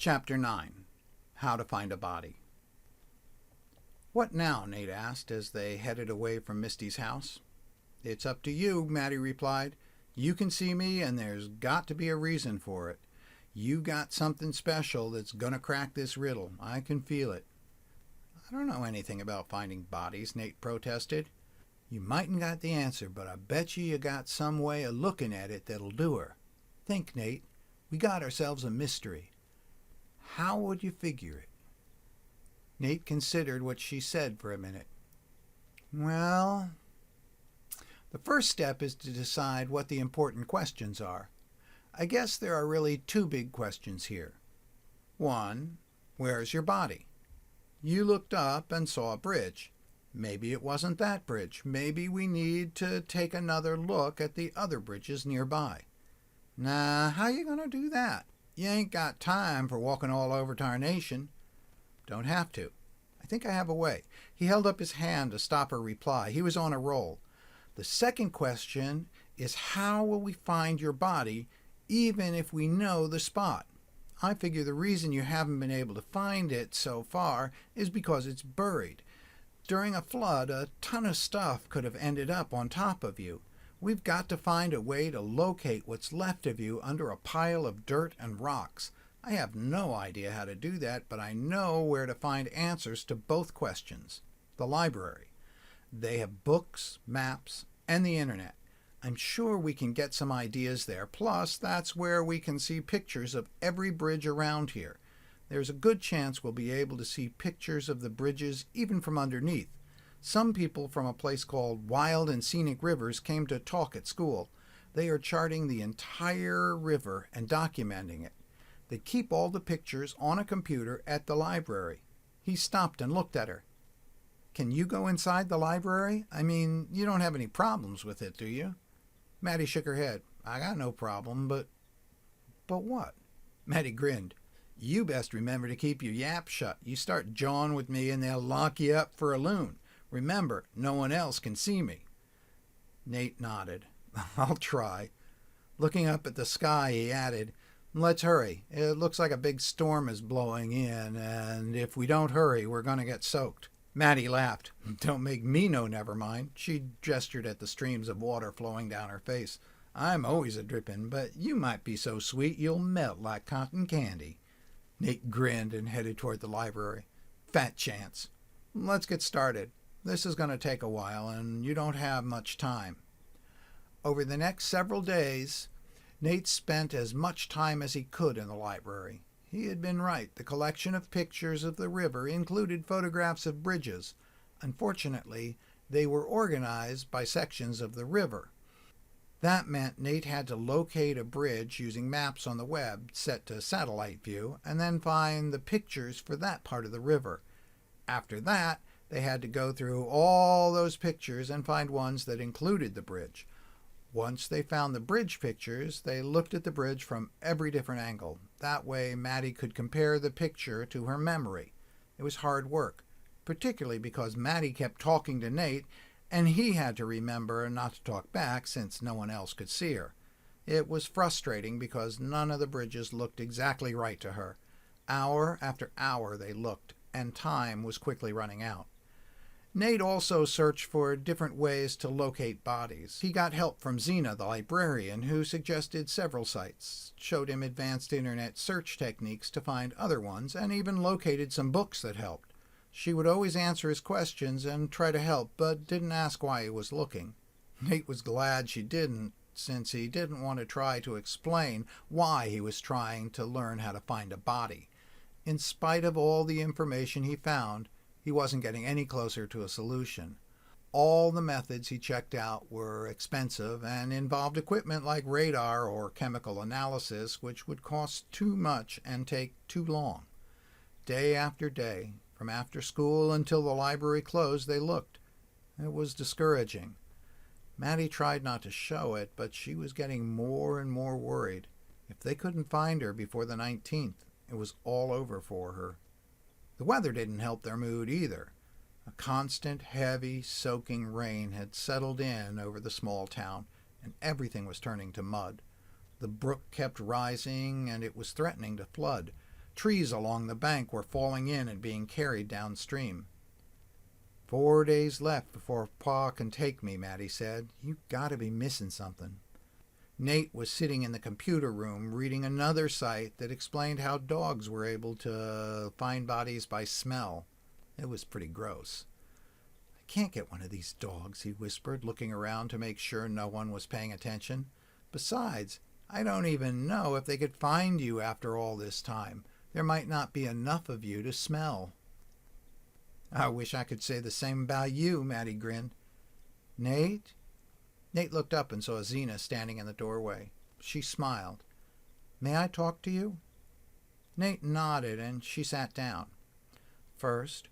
Chapter 9. How to Find a Body. "What now?" Nate asked as they headed away from Misty's house. "It's up to you," Mattie replied. "You can see me, and there's got to be a reason for it. You got something special that's gonna crack this riddle. I can feel it." "I don't know anything about finding bodies," Nate protested. "You mightn't got the answer, but I bet you got some way of looking at it that'll do her. Think, Nate. We got ourselves a mystery. How would you figure it?" Nate considered what she said for a minute. "Well, the first step is to decide what the important questions are. I guess there are really two big questions here. One, where's your body? You looked up and saw a bridge. Maybe it wasn't that bridge. Maybe we need to take another look at the other bridges nearby. Nah, how you gonna do that? You ain't got time for walking all over tarnation." "Don't have to. I think I have a way." He held up his hand to stop her reply. He was on a roll. "The second question is, how will we find your body even if we know the spot? I figure the reason you haven't been able to find it so far is because it's buried. During a flood, a ton of stuff could have ended up on top of you. We've got to find a way to locate what's left of you under a pile of dirt and rocks. I have no idea how to do that, but I know where to find answers to both questions. The library. They have books, maps, and the internet. I'm sure we can get some ideas there. Plus, that's where we can see pictures of every bridge around here. There's a good chance we'll be able to see pictures of the bridges even from underneath. Some people from a place called Wild and Scenic Rivers came to talk at school. They are charting the entire river and documenting it. They keep all the pictures on a computer at the library." He stopped and looked at her. "Can you go inside the library? I mean, you don't have any problems with it, do you?" Mattie shook her head. "I got no problem, but..." "But what?" Mattie grinned. "You best remember to keep your yap shut. You start jawing with me and they'll lock you up for a loon. Remember, no one else can see me." Nate nodded. "I'll try." Looking up at the sky, he added, "Let's hurry. It looks like a big storm is blowing in, and if we don't hurry, we're going to get soaked." Mattie laughed. "Don't make me no never mind." She gestured at the streams of water flowing down her face. "I'm always a dripping, but you might be so sweet you'll melt like cotton candy." Nate grinned and headed toward the library. "Fat chance. Let's get started. This is going to take a while, and you don't have much time." Over the next several days, Nate spent as much time as he could in the library. He had been right. The collection of pictures of the river included photographs of bridges. Unfortunately, they were organized by sections of the river. That meant Nate had to locate a bridge using maps on the web set to satellite view and then find the pictures for that part of the river. After that, they had to go through all those pictures and find ones that included the bridge. Once they found the bridge pictures, they looked at the bridge from every different angle. That way, Mattie could compare the picture to her memory. It was hard work, particularly because Mattie kept talking to Nate, and he had to remember not to talk back since no one else could see her. It was frustrating because none of the bridges looked exactly right to her. Hour after hour they looked, and time was quickly running out. Nate also searched for different ways to locate bodies. He got help from Zena, the librarian, who suggested several sites, showed him advanced internet search techniques to find other ones, and even located some books that helped. She would always answer his questions and try to help, but didn't ask why he was looking. Nate was glad she didn't, since he didn't want to try to explain why he was trying to learn how to find a body. In spite of all the information he found, he wasn't getting any closer to a solution. All the methods he checked out were expensive and involved equipment like radar or chemical analysis, which would cost too much and take too long. Day after day, from after school until the library closed, they looked. It was discouraging. Mattie tried not to show it, but she was getting more and more worried. If they couldn't find her before the 19th, it was all over for her. The weather didn't help their mood either. A constant, heavy, soaking rain had settled in over the small town, and everything was turning to mud. The brook kept rising, and it was threatening to flood. Trees along the bank were falling in and being carried downstream. 4 days left before Pa can take me, Mattie said. You gotta be missing something. Nate was sitting in the computer room reading another site that explained how dogs were able to find bodies by smell. It was pretty gross. I can't get one of these dogs, he whispered, looking around to make sure no one was paying attention. Besides, I don't even know if they could find you after all this time. There might not be enough of you to smell. I wish I could say the same about you, Mattie grinned. Nate? Nate looked up and saw Zena standing in the doorway. She smiled. May I talk to you? Nate nodded and she sat down. First,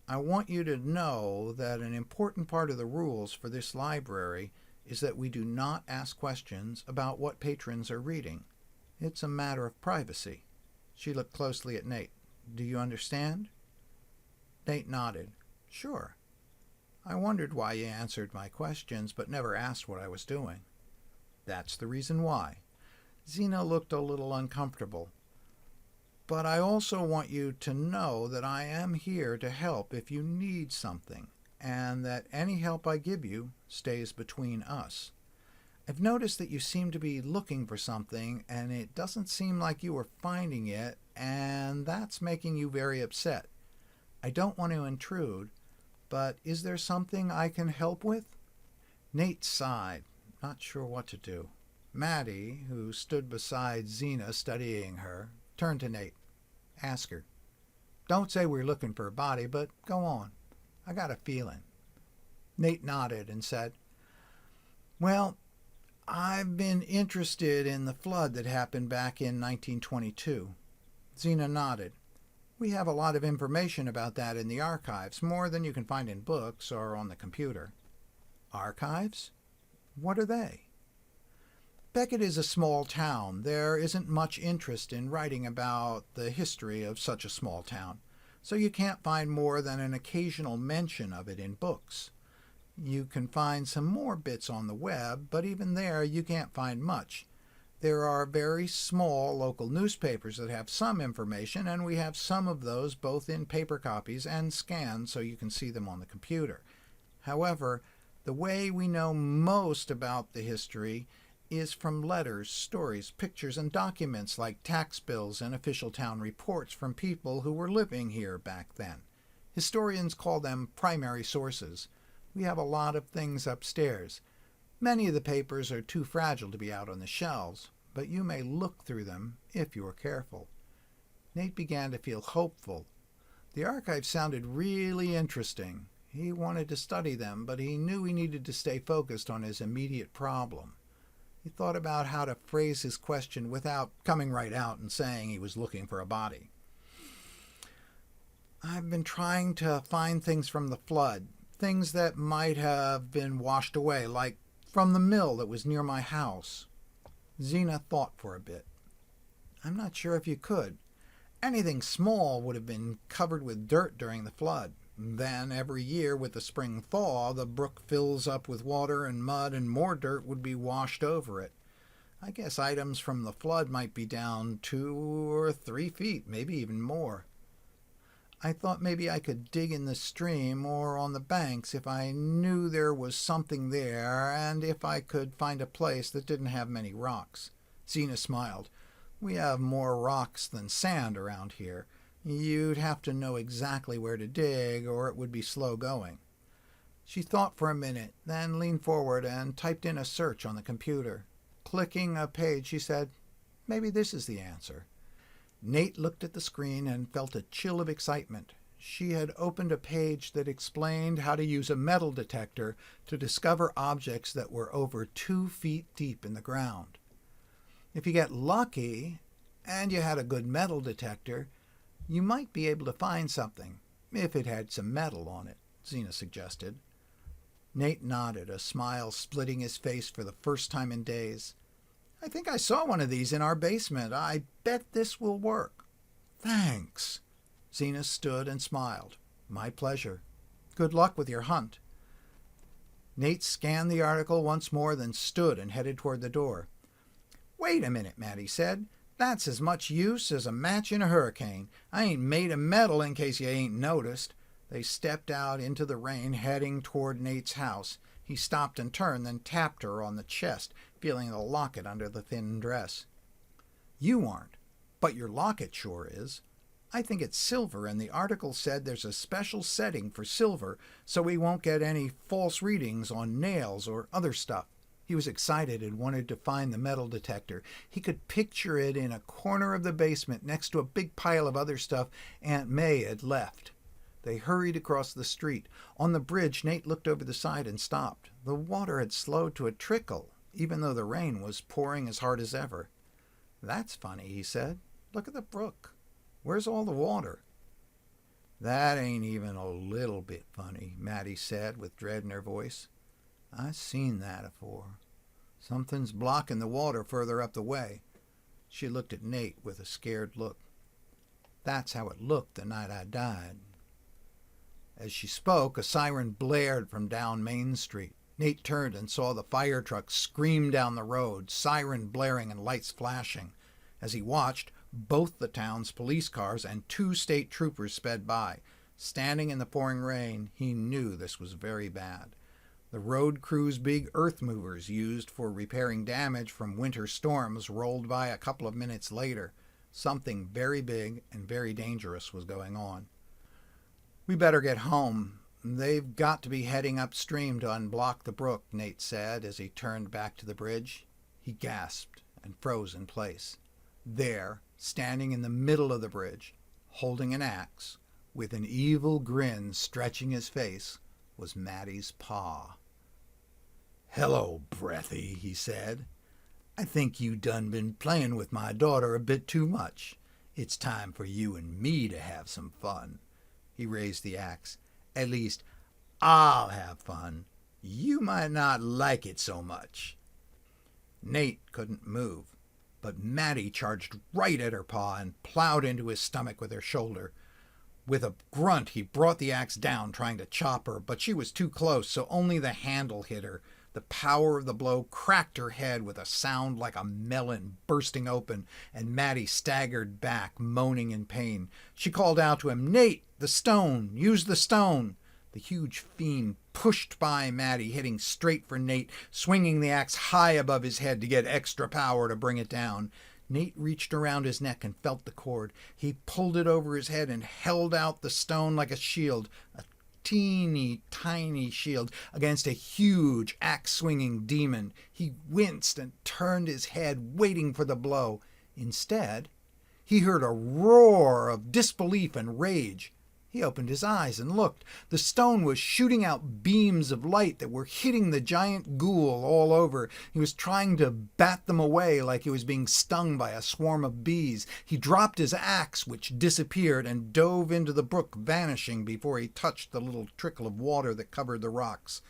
I want you to know that an important part of the rules for this library is that we do not ask questions about what patrons are reading. It's a matter of privacy. She looked closely at Nate. Do you understand? Nate nodded. Sure. I wondered why you answered my questions, but never asked what I was doing. That's the reason why. Zena looked a little uncomfortable. But I also want you to know that I am here to help if you need something, and that any help I give you stays between us. I've noticed that you seem to be looking for something, and it doesn't seem like you are finding it, and that's making you very upset. I don't want to intrude, but is there something I can help with? Nate sighed, not sure what to do. Mattie, who stood beside Zena studying her, turned to Nate. Ask her. Don't say we're looking for a body, but go on. I got a feeling. Nate nodded and said, Well, I've been interested in the flood that happened back in 1922. Zena nodded. We have a lot of information about that in the archives, more than you can find in books or on the computer. Archives? What are they? Beckett is a small town. There isn't much interest in writing about the history of such a small town, so you can't find more than an occasional mention of it in books. You can find some more bits on the web, but even there you can't find much. There are very small local newspapers that have some information, and we have some of those both in paper copies and scanned so you can see them on the computer. However, the way we know most about the history is from letters, stories, pictures, and documents like tax bills and official town reports from people who were living here back then. Historians call them primary sources. We have a lot of things upstairs. Many of the papers are too fragile to be out on the shelves, but you may look through them if you are careful. Nate began to feel hopeful. The archives sounded really interesting. He wanted to study them, but he knew he needed to stay focused on his immediate problem. He thought about how to phrase his question without coming right out and saying he was looking for a body. I've been trying to find things from the flood, things that might have been washed away, like from the mill that was near my house. Zena thought for a bit. I'm not sure if you could. Anything small would have been covered with dirt during the flood. Then, every year with the spring thaw, the brook fills up with water and mud, and more dirt would be washed over it. I guess items from the flood might be down 2 or 3 feet, maybe even more. I thought maybe I could dig in the stream or on the banks if I knew there was something there, and if I could find a place that didn't have many rocks. Zena smiled. We have more rocks than sand around here. You'd have to know exactly where to dig, or it would be slow going. She thought for a minute, then leaned forward and typed in a search on the computer. Clicking a page, she said, Maybe this is the answer. Nate looked at the screen and felt a chill of excitement. She had opened a page that explained how to use a metal detector to discover objects that were over 2 feet deep in the ground. If you get lucky, and you had a good metal detector, you might be able to find something, if it had some metal on it, Zena suggested. Nate nodded, a smile splitting his face for the first time in days. I think I saw one of these in our basement. I bet this will work. Thanks. Zena stood and smiled. My pleasure. Good luck with your hunt. Nate scanned the article once more, then stood and headed toward the door. Wait a minute, Mattie said. That's as much use as a match in a hurricane. I ain't made of metal in case you ain't noticed." They stepped out into the rain, heading toward Nate's house. He stopped and turned, then tapped her on the chest, feeling the locket under the thin dress. "You aren't, but your locket sure is. I think it's silver, and the article said there's a special setting for silver so we won't get any false readings on nails or other stuff." He was excited and wanted to find the metal detector. He could picture it in a corner of the basement next to a big pile of other stuff Aunt May had left. They hurried across the street. On the bridge, Nate looked over the side and stopped. The water had slowed to a trickle, even though the rain was pouring as hard as ever. "That's funny," he said. "Look at the brook. Where's all the water?" "That ain't even a little bit funny," Mattie said with dread in her voice. "I seen that afore. Something's blocking the water further up the way." She looked at Nate with a scared look. "That's how it looked the night I died." As she spoke, a siren blared from down Main Street. Nate turned and saw the fire truck scream down the road, siren blaring and lights flashing. As he watched, both the town's police cars and 2 state troopers sped by. Standing in the pouring rain, he knew this was very bad. The road crew's big earth movers used for repairing damage from winter storms rolled by a couple of minutes later. Something very big and very dangerous was going on. "We better get home. They've got to be heading upstream to unblock the brook," Nate said as he turned back to the bridge. He gasped and froze in place. There, standing in the middle of the bridge, holding an axe, with an evil grin stretching his face, was Mattie's pa. "Hello, Breathy," he said. "I think you done been playing with my daughter a bit too much. It's time for you and me to have some fun." He raised the axe. "At least, I'll have fun. You might not like it so much." Nate couldn't move, but Mattie charged right at her paw and plowed into his stomach with her shoulder. With a grunt, he brought the axe down, trying to chop her, but she was too close, so only the handle hit her. The power of the blow cracked her head with a sound like a melon bursting open, and Mattie staggered back, moaning in pain. She called out to him, "Nate, the stone! Use the stone!" The huge fiend pushed by Mattie, hitting straight for Nate, swinging the axe high above his head to get extra power to bring it down. Nate reached around his neck and felt the cord. He pulled it over his head and held out the stone like a shield, a teeny tiny shield against a huge axe-swinging demon. He winced and turned his head, waiting for the blow. Instead, he heard a roar of disbelief and rage. He opened his eyes and looked. The stone was shooting out beams of light that were hitting the giant ghoul all over. He was trying to bat them away like he was being stung by a swarm of bees. He dropped his axe, which disappeared, and dove into the brook, vanishing before he touched the little trickle of water that covered the rocks.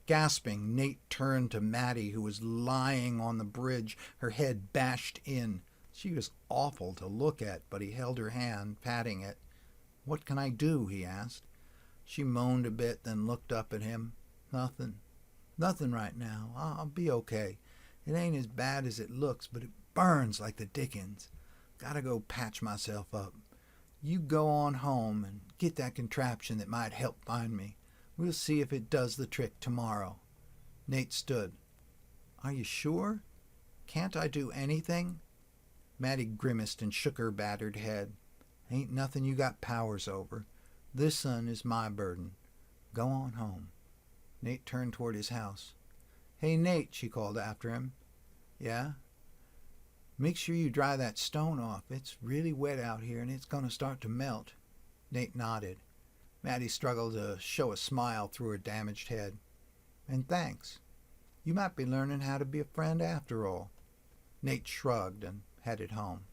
Gasping, Nate turned to Mattie, who was lying on the bridge, her head bashed in. She was awful to look at, but he held her hand, patting it. "What can I do?" he asked. She moaned a bit, then looked up at him. Nothing right now. I'll be okay. It ain't as bad as it looks, but it burns like the dickens. Gotta go patch myself up. You go on home and get that contraption that might help find me. We'll see if it does the trick tomorrow." Nate stood. "Are you sure? Can't I do anything?" Mattie grimaced and shook her battered head. "Ain't nothing you got powers over. This one is my burden. Go on home." Nate turned toward his house. "Hey, Nate," she called after him. "Yeah?" "Make sure you dry that stone off. It's really wet out here, and it's going to start to melt." Nate nodded. Mattie struggled to show a smile through her damaged head. "And thanks. You might be learning how to be a friend after all." Nate shrugged and headed home.